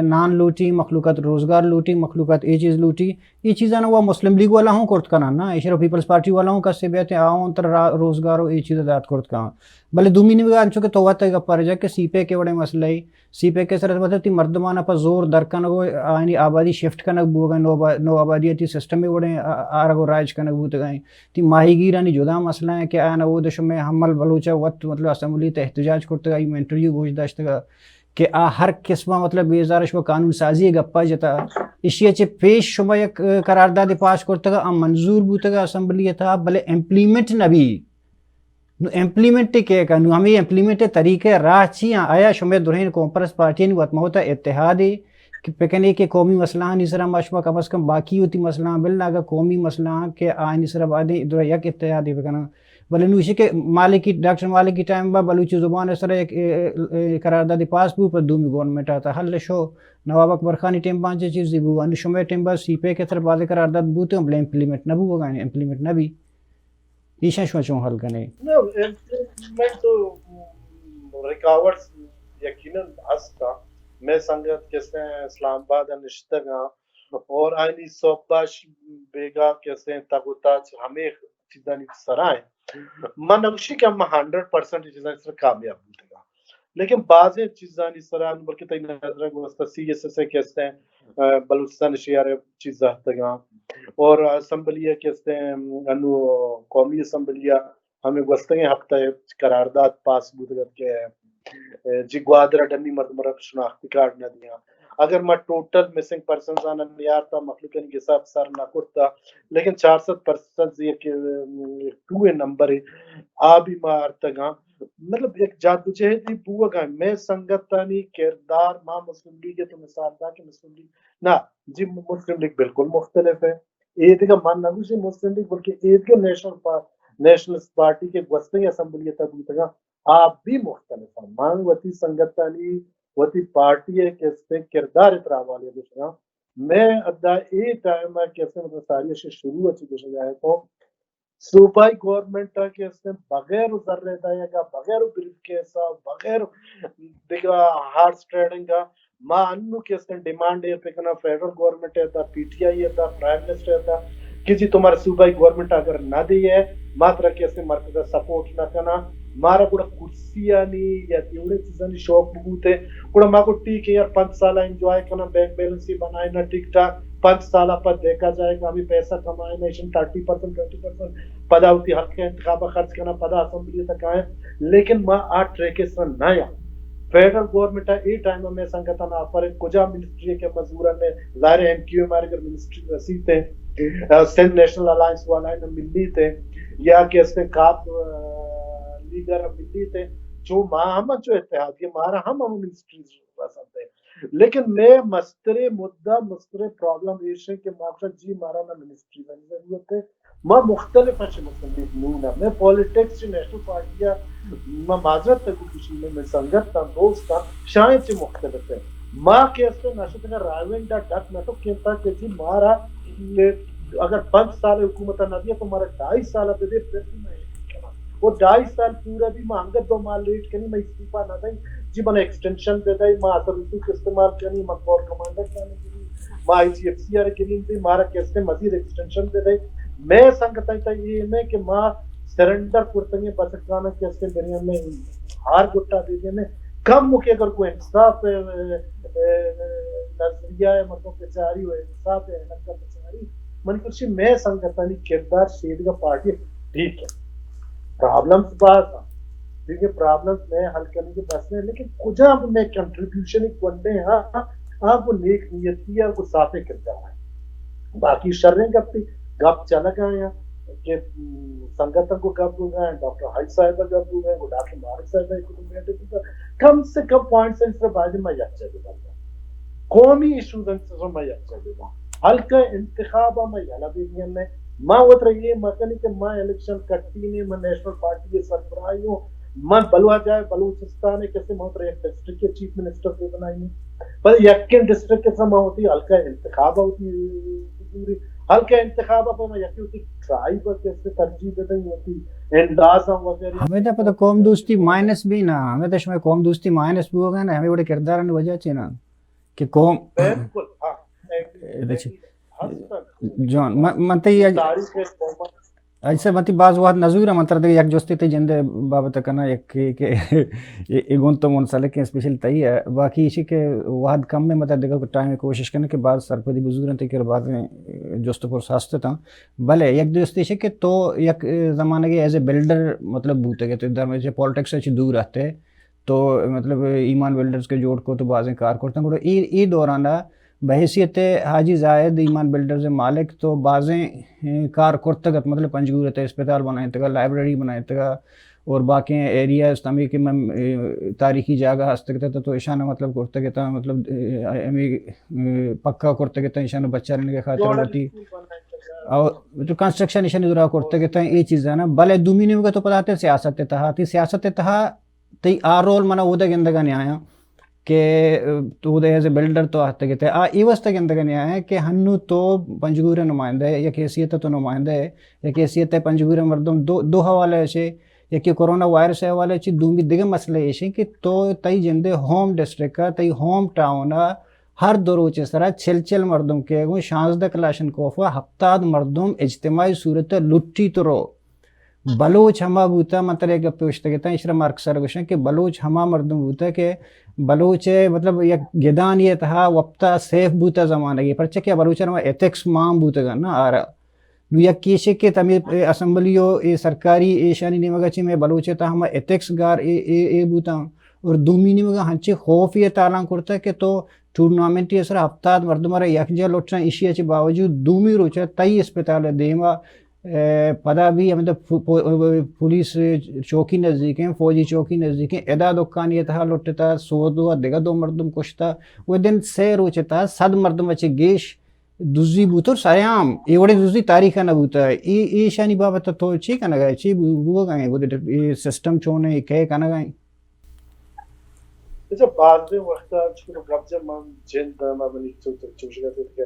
نان لوٹی مخلوقات روزگار لوٹی مخلوقات یہ چیز لوٹی یہ چیزاں وہ مسلم لیگ والا ہوں کرت کنا نا ایشر پیپلز پارٹی والا ہوں کس سے بیتے آؤں تر روزگار و یہ چیز دات کرت کنا بلے دومی نے بھی چونکہ تو وقت گپ پار جا کہ سی پے کے بڑے مسئلہ ہی سی پے کے سر مطلب تی مردمانہ پر زور درکن گو آئینی آبادی شفٹ کنک بو گئے نو آبادیتی سسٹم میں بڑے آرگو رائج کنک بوت گئے تی ماہی گیرانی جدا مسئلہ ہے کہ آنا وہ دشم میں حمل بلوچہ وقت مطلب اسمبلی تے احتجاج کرتے گئی میں انٹرویو گوش داشت گا کہ ہر قسمہ مطلب بیزارش و قانون سازی گپا جتا اشیا چے پیش شما یک قرارداد پاس کرتے گا منظور بوتے گا اسمبلی تھا بلے امپلیمنٹ نبی نو امپلیمنٹ کے کا نو ہمیں امپلیمنٹ طریقے راہ چیاں آیا شما درہین قوم پرست پارٹی نے وقت ہوتا اتحادی کہ پکنے کے قومی مسئلہ نسرا مشما کم از کم باقی ہوتی مسئلہ بلنا اگر قومی مسئلہ کہ آئین نسرا بعدی ادھر یک اتحادی پکنا بلے نوشی کے مالکی ڈاکٹر مالکی ٹائم با بلوچی زبان اس طرح ایک قراردادی پاس بو پر دومی گورنمنٹ آتا حل شو نواب اکبر خانی ٹیم پانچے چیز دی بو انو شما ٹیم با سی پے کے طرف بعد قرارداد بوتے ہم بلے امپلیمنٹ نبو ہوگا امپلیمنٹ نبی ایشان شما چون حل کرنے نو امپلیمنٹ تو ریکاورڈز یقیناً ہستا میں سنگت کیسے اسلام آباد نشتگاں اور آئینی صوباش بیگا کیسے تاگوتاچ ہمیں چیزانی سرائیں من نوشی کہ ہم 100% چیزیں اس کامیاب ہوتے گا لیکن بعض چیزانی سران بلکہ تین نظر گوستا سی ایس ایس کہتے ہیں بلوچستان شیار چیزا تگا اور اسمبلیہ کہتے ہیں انو قومی اسمبلیہ ہمیں گوستگیں ہفتہ قرارداد پاس بود کر کے جی گوادر ڈنی مردمرہ شناختی کارڈ نہ دیا اگر میں ٹوٹل مسنگ پرسنز آنا نیارتا مخلوقین کے حساب سر نہ کرتا لیکن 400% یہ کہ 2 نمبر ہے آبی مارتا گا مطلب ایک جادو جہدی بوہ گا میں سنگتانی کردار ماں مسلم لیگ ہے تو مثال دا کہ مسلم لیگ نا جی مسلم لیگ بالکل مختلف ہے ایدھ کا من نگو سے مسلم لیگ بلکہ ایدھ کے نیشنلسٹ پارٹی کے گوستنگ اسمبلی تک ہوتا گا آپ بھی مختلف ہیں مانگ وطی سنگتانی وطی پارٹی ہے کیسے کردار اترا والے دوسرا میں ادھا اے ٹائم ہے کیسے مطلب ساری اشیاء شروع اچھی دوسرا جائے تو صوبائی گورنمنٹ کے اس نے بغیر ذرے دایا گا بغیر بریف کیسا بغیر دیکھا ہارس ٹریڈنگ کا ماں انو کے اس نے ڈیمانڈ ہے پھر فیڈرل گورنمنٹ ہے تھا پی ٹی آئی ہے تھا پرائم منسٹر تھا کہ جی تمہارا صوبائی گورنمنٹ اگر نہ دیئے ماترہ کے اس نے مرکزہ سپورٹ نہ کرنا مارا کوڑا کرسیاں نہیں یا دیوڑے چیزاں نہیں شوق بہت ہے کوڑا ماں کو ٹھیک ہے یار 5 سالہ انجوائے کرنا بینک بیلنس ہی بنائے نا ٹھیک ٹھاک 5 سالہ پر دیکھا جائے گا ابھی پیسہ کمائے نیشن 30% 20% پدا ہوتی حلقہ انتخابہ خرچ کرنا پدا اسمبلی تک آئے لیکن ماں 8 ٹریکے سن نہ یا فیڈرل گورنمنٹ اے ٹائم میں سنگتا نا پر کجا منسٹری کے مزورہ نے ظاہر ایم کیو ہمارے اگر منسٹری رسیتے ہیں سینٹ نیشنل الائنس والا ہے ملی تھے یا کہ اس نے کاپ لیگر ملی تھے جو ہم جو اتحاد یہ مارا ہم منسٹریز پسند ہے لیکن میں مسترے مدہ مسترے پرابلم ایشن کے مقصد جی مارا نا منسٹری بنی ضرورت ہے میں مختلف اچھے مختلف نونا میں پولیٹکس نیشنل پارٹیاں میں معذرت تک کچھ میں سنگت تا دوست تا شاید سے مختلف ہے ماں کے اس میں نشد کا رائیونگ دا ڈک نہ تو کہتا کہ جی مارا اگر 5 سال حکومت نہ دیا تو مارا 2.5 سال دے دے پھر بھی میں وہ 2.5 سال پورا بھی ماں انگت 2 ماہ لیٹ کرنی میں استعفیٰ نہ دیں جی میں ایکسٹینشن دے دیں ماں اثر رسوخ استعمال کرنی ماں کور کمانڈر کرنے کے لیے ماں آئی جی ایف سی آر کے لیے مارا کیسے مزید ایکسٹینشن دے دیں میں سنگتا ہے یہ میں کہ ماں سرنڈر کرتنگی بسکانا کیسے میری میں ہار گٹا دے دیں کم مکے اگر کوئی انصاف نظریہ ہے مطلب پچاری ہوئے انصاف ہے لگتا پچاری من کچھ میں سنگتا نہیں کردار شید کا پارٹی ٹھیک ہے پرابلمز بات ٹھیک ہے پرابلمز میں حل کرنے کے بس میں لیکن کجا میں کنٹریبیوشن ایک ونڈے ہاں آپ کو نیک نیتی ہے کو صافے کردار ہے باقی شریں گپ چلا گئے ہیں کہ سنگتن کو گپ ہو گئے ڈاکٹر حج صاحبہ گپ ہو گئے ڈاکٹر مارک صاحبہ کم سے کم پوائنٹس ان سے بعد میں یکچا دے قومی ایشوز ان سے میں یکچا دے حلقہ انتخابہ میں یلا بیدین میں ماں وہ تر یہ مکنی کہ ماں الیکشن کٹی نہیں میں نیشنل پارٹی کے سربراہی ہوں میں بلوا جائے بلوچستان ہے کیسے ماں تر ایک ڈسٹرکٹ کے چیف منسٹر سے بنائی نہیں پر یکن ڈسٹرکٹ کے سماں ہوتی حلقہ انتخابہ ہوتی حلقہ انتخابہ پر میں یکی ہوتی ٹرائی پر کیسے ترجیح دیتا ہی ہوتی اندازہ وغیرہ ہمیں تو پتہ قوم دوستی مائنس بھی نا ہمیں تو شمیں قوم دوستی مائنس بھی ہوگا نا ہمیں بڑے کرداران وجہ چاہیے نا کہ قوم بالکل ہاں جان منتی ایسے منتی بعض وقت نظور ہے منتر دے یک جوستی تے جندے بابت کرنا یک کہ ایگون تو منسلک کے اسپیشل تئی ہے باقی اسی کے واحد کم میں مطلب دیکھا ٹائم میں کوشش کرنے کہ بعض سرپدی بزرگ ہیں کہ بعد میں جوست پر ساستے تھا بھلے یک دوستی سے کہ تو یک زمانہ کے ایز اے بلڈر مطلب بوتے گئے تو ادھر میں سے پالیٹکس سے دور رہتے تو مطلب ایمان بلڈرز کے جوڑ کو تو بعضیں کار کرتے ہیں ای دورانہ بحیثیت حاجی زائد ایمان بلڈرز مالک تو بعضیں کار کرتگت مطلب پنجگورت اسپتال بنائیں تگا لائبریری بنائیں تگا اور باقی ایریا استعمال کہ میں تاریخی جگہ ہستگتا تو ایشانہ مطلب کرتگتا مطلب پکا کرتگتا ایشانہ بچہ رہنے کے خاطر ہوتی اور تو کنسٹرکشن ایشانہ دورہ کرتگتا یہ چیزیں نا بلے دومینی ہوگا تو پتہ سیاست تہا تی سیاست تہا تی آرول منا وہ دا گندگا نہیں آیا کہ تو دے ایز اے بلڈر تو آتے گئے تھے ای وسط کے اندر نہیں آیا ہے کہ ہنو تو پنجگور نمائندہ ہے یا حیثیت تو نمائندہ ہے یا حیثیت ہے پنجگور مردم دو حوالے سے یا کہ کورونا وائرس حوالے سے دومی دیگر مسئلے ایسے کہ تو تئی جندے ہوم ڈسٹرکٹ کا تئی ہوم ٹاؤن ہر دروچ اس طرح چھل مردم کے گو 16 کلاشن کوفہ ہفتاد مردم اجتماعی صورت لٹی تو رو بلوچ ہما بوتا مطلب ایک پوچھتے کہتا ہے اشرا مارک سر گوشن کہ بلوچ ہما مردم بوتا کہ بلوچ مطلب یک گدان یہ تھا وقتا سیف بوتا زمانہ یہ پرچہ کیا بلوچ ہما ایتھکس مام بوتا گا نا آرہ نو یک کیشے کے تمہیں اسمبلیو اے سرکاری ایشانی نیمگا چی میں بلوچ تا ہما ایتھکس گار اے بوتا اور دومی نیمگا ہنچے خوف یہ تالان کرتا ہے کہ تو ٹورنامنٹ یہ سر ہفتاد مردمہ یک جا لوٹنا اشیا چی باوجود دومی روچا تئی اسپتال دیما پدا بھی مطلب پولیس چوکی نزدیک ہیں فوجی چوکی نزدیک ہیں ادا دکان یہ تھا لوٹتا سودو دیگا دو مردم کشتا وہ دن سے روچتا 100 مردم اچھے گیش دوزی بوتر سایام یہ وڑے دوزی تاریخہ نہ بوتا ہے یہ شانی بابتا تو چی کنا گئے چی بوگا گئے وہ یہ سسٹم چونے کہے کنا گئے جب بعد میں وقت چھوڑو گب جب من جن ما بنی چوشگا تھے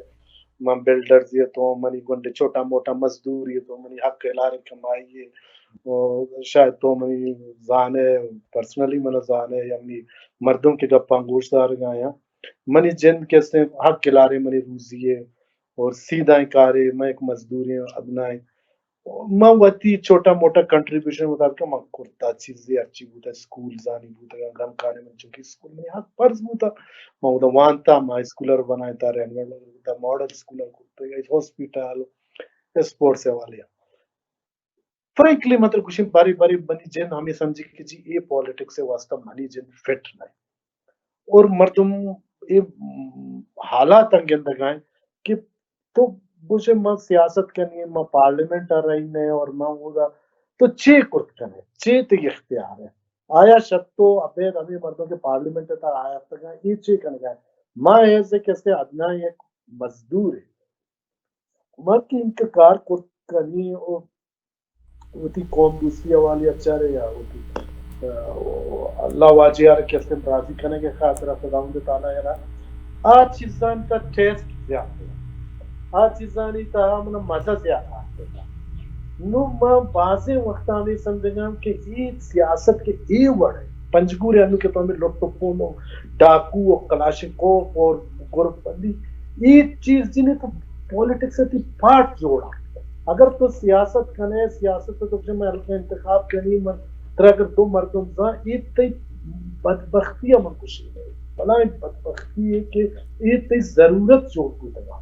من بلڈرز یہ تو منی گنڈے چھوٹا موٹا مزدور یہ تو منی حق لارے کمائیے شاید تو منی زانے پرسنلی من زانے یا منی مردوں کے گپ پانگوش دار گایا منی جن کیسے حق لارے منی روزیے اور سیدھا کارے میں ایک مزدوری ابنائیں میں وتی چھوٹا موٹا کنٹریبیوشن مطابق میں کرتا چیزیں اچھی بوتا اسکول زانی بوتا غم کھانے میں چونکہ اسکول میں حق فرض بوتا میں وہ وانتا میں اسکولر بنائے تا رہنگڑ بوتا ماڈل اسکولر کرتے گئے ہاسپیٹل اسپورٹ سے والے فرینکلی مطلب کچھ باری باری بنی جن ہمیں سمجھی کہ جی یہ پولیٹکس سے واسطہ منی جن فٹ نہیں اور مردم یہ حالات انگندگائیں کہ تو مجھے ماں سیاست کرنی ہے ماں پارلیمنٹ آ رہی ہے اور ماں ہوگا تو چے کرت کرنے چے تے اختیار ہے آیا شک تو ابید ہمیں مردوں کے پارلیمنٹ تا آیا تک یہ چے کرنے گئے ماں ایسے کیسے ادنا ایک مزدور ہے ماں کی انکار کرت کرنی اور ہوتی قوم دوسری والی اچھا رہے یا ہوتی اللہ واجی آرہ کیسے راضی کرنے کے خاطر خداوند تعالیٰ ہے آج چیزان کا ٹیسٹ زیادہ ہے آج چیزانی تاہا منا مزہ زیادہ آتے گا نو ماں بازے وقت آنے سمجھیں کہ یہ سیاست کے ای وڑ ہے پنجگور انو کے تو ہمیں لوٹو پونو ڈاکو اور کلاشنکوف اور گروپ بندی یہ چیز جنہیں تو پولیٹکس سے پارٹ جوڑا اگر تو سیاست کنے سیاست تو جب میں ہلکا انتخاب کرنی تر اگر دو مردم زاں یہ تی بدبختی من کشی ہے بلائیں بدبختی ہے کہ یہ تی ضرورت جوڑ کو دگا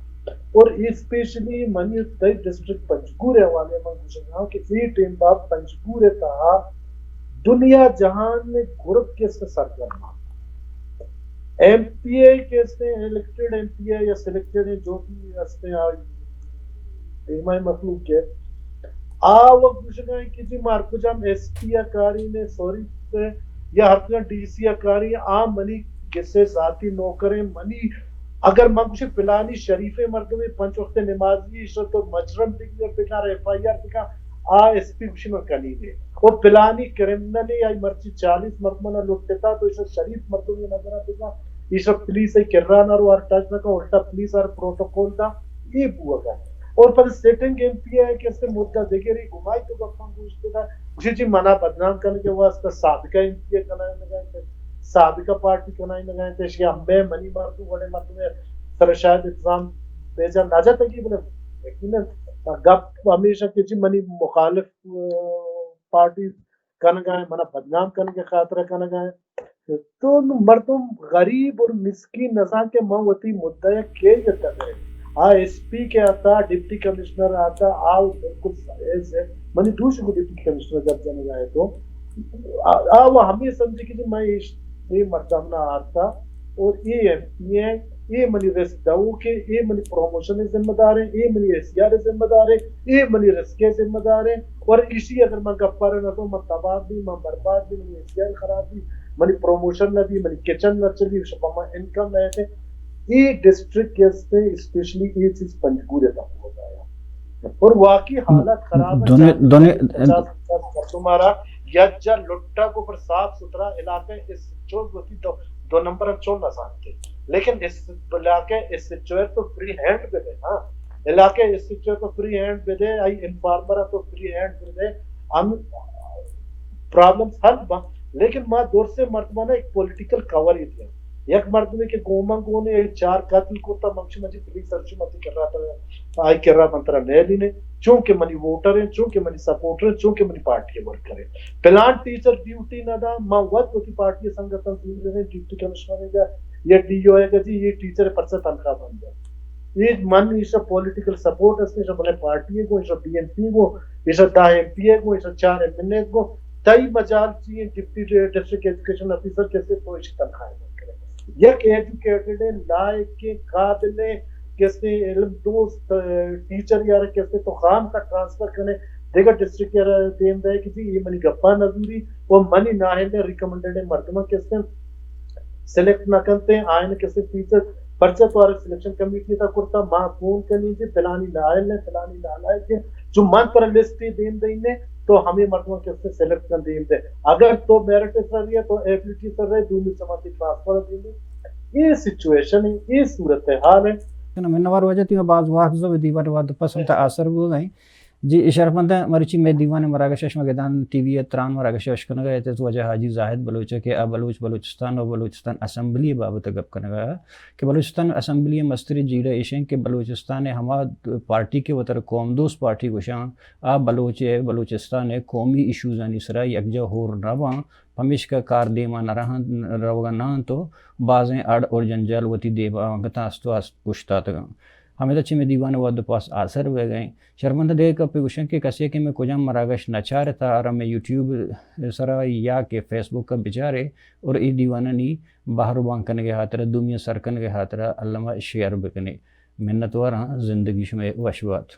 اور اسپیشلی منی تی ڈسٹرکٹ پنجگور حوالے من کچھ کہا کہ یہ ٹیم باب پنجگور تھا دنیا جہان میں گروپ کے سے سرگرما ایم پی اے کے سے الیکٹڈ ایم پی اے یا سلیکٹڈ ہیں جو بھی ہستے دیمائی مخلوق کے وقت کچھ کہا کہ جی مارکو جام ایس پی اکاری نے سوری سے یا ہر طرح ڈی سی اکاری عام منی کسے ذاتی نوکریں منی اگر میں کچھ پلانی شریف مردوں میں 5 وقت نمازی عشرت و مجرم بکار ایف آئی آر بکار ایس پی کچھ میں کنی دے وہ پلانی کرمنل یا مرچی 40 مردمہ لوٹتے تھا تو عشرت شریف مردوں میں نظر آتے تھا عشرت پلیس ہے کررانا رو ہر ٹچ نکا الٹا پلیس ہر پروٹوکول تھا یہ بوا گا اور پر سیٹنگ ایم پی آئی کیسے مدہ دیکھے رہی گھمائی تو گفتان پوچھتے تھا اسی جی منع بدنام کرنے کے واسطہ سابقہ ایم پی آئی کنائے لگائے تھے سابقہ پارٹی کنائے لگائے تھے کہ ہمیں منی مردوں بڑے مردوں میں سر شاید اتظام بیجا نہ جاتا کہ بلے گپ ہمیشہ کہ جی منی مخالف پارٹی کن گائے منع بدنام کرنے کے خاطرہ کن گائے تو مردم غریب اور مسکین نظام کے موتی مدعا کے یہ تک ہے ایس پی کے آتا ڈپٹی کمشنر آتا آؤ بالکل ایسے منی دوسرے کو ڈپٹی کمشنر جب جانے گئے تو وہ ہمیں سمجھے کہ میں یہ مردمنا آتا اور یہ ایم پی ہے یہ منی رسک داؤ کے یہ منی پروموشن ذمہ دار ہے یہ منی ایسیار ذمہ دار ہے یہ منی رسکے ذمہ دار ہے اور اسی اگر میں گپا رہنا تو میں تباہ بھی میں برباد بھی منی ایسیار خراب بھی منی پروموشن نہ بھی منی کچن نہ چلی شپا میں انکم نہ تھے یہ ڈسٹرکٹ کیسے اسپیشلی یہ چیز پنجگور تک ہو گیا اور واقعی حالت خراب ہے تمہارا یجا لٹا کو پر صاف ستھرا علاقہ اس چوک ہوتی دو نمبر ہم چھوڑنا سانتے لیکن اس علاقے اس سچوئر تو فری ہینڈ پہ دے ہاں علاقے اس سچوئر تو فری ہینڈ پہ دے آئی انفارمر تو فری ہینڈ پہ دے ہم پرابلمز حل با لیکن ماں دور سے مرتبہ ایک پولیٹیکل کور ہی دیا یک مردمی کے گومنگوں نے 4 قتل کرتا منشی مجھے پولیس سرچمتی کر رہا تھا آئی کر رہا منترا نیلی نے چونکہ منی ووٹر ہیں چونکہ منی سپورٹر ہیں چونکہ منی پارٹی کے ورکر ہیں پلان ٹیچر ڈیوٹی نہ دا ماں وقت ہوتی پارٹی سنگتن تین رہے ڈیوٹی کمشنر ہے گا یہ ڈی او ہے گا جی یہ ٹیچر پرسہ تنخواہ بن جائے یہ من ایسا پولیٹیکل سپورٹ اس نے ایسا بلے پارٹی کو ایسا بی این پی کو ایسا 10 ایم پی کو ایسا 4 ایم این کو تئی مجال چاہیے ڈپٹی ڈسٹرکٹ ایجوکیشن آفیسر کیسے تو ایسی تنخواہ بن کرے یک ایجوکیٹڈ ہے لائق کے قابل کیسے علم دوست ٹیچر یار کیسے تو خام کا ٹرانسفر کرنے دیگر ڈسٹرکٹ یار دیم دے کہ جی یہ منی گپا نظوری وہ منی ناہل نے ریکمنڈڈ ہے مردمہ کیسے سلیکٹ نہ کرتے ہیں آئین کیسے ٹیچر پرچہ توارک سلیکشن کمیٹی تا کرتا ماں فون کرنی جی فلانی ناہل نے فلانی نالائق ہے جو من پر لسٹ دیم دینے تو ہمیں مردموں کیسے سلیکٹ کر دیم دے اگر تو میرٹ سر رہی ہے تو ایبلٹی سر رہے دومی سماتی ٹرانسفر دیم دے یہ سچویشن ہے یہ صورتحال ہے منوار وجہ تھی بعض واحد دیوان واد پسند اثر ہو گئیں جی شرفندہ مرچی میں دیوان مراگش مگدان ٹی وی تران مراگش اشکن گئے تھے تو وجہ حاجی زاہد بلوچ کہ بلوچستان اور بلوچستان اسمبلی بابت گپ کن گیا کہ بلوچستان اسمبلی مستری جیڑا ایشن کہ بلوچستان ہما پارٹی کے وطر قوم دوست پارٹی گوشان بلوچستان قومی ایشوزانی سرا یکجا ہور نواں ہمیش کا کار دیما نہ رہن روگا نہ تو بعضیں اڑ اور جنجال وتی دیبا گتا استو پشتا تگا ہمیں تو میں دیوان واد پاس آثر ہوئے گئیں شرمندہ دے کا پیوشن کے کسی کہ میں کجام مراگش نچار تھا اور میں یوٹیوب سرا یا کہ فیس بک کا بچارے اور ای دیوانہ نی باہر بان کن کے ہاتھ دومیہ سرکن کے ہاتھ علامہ شیئر بکنے منت وراں زندگی میں وشوات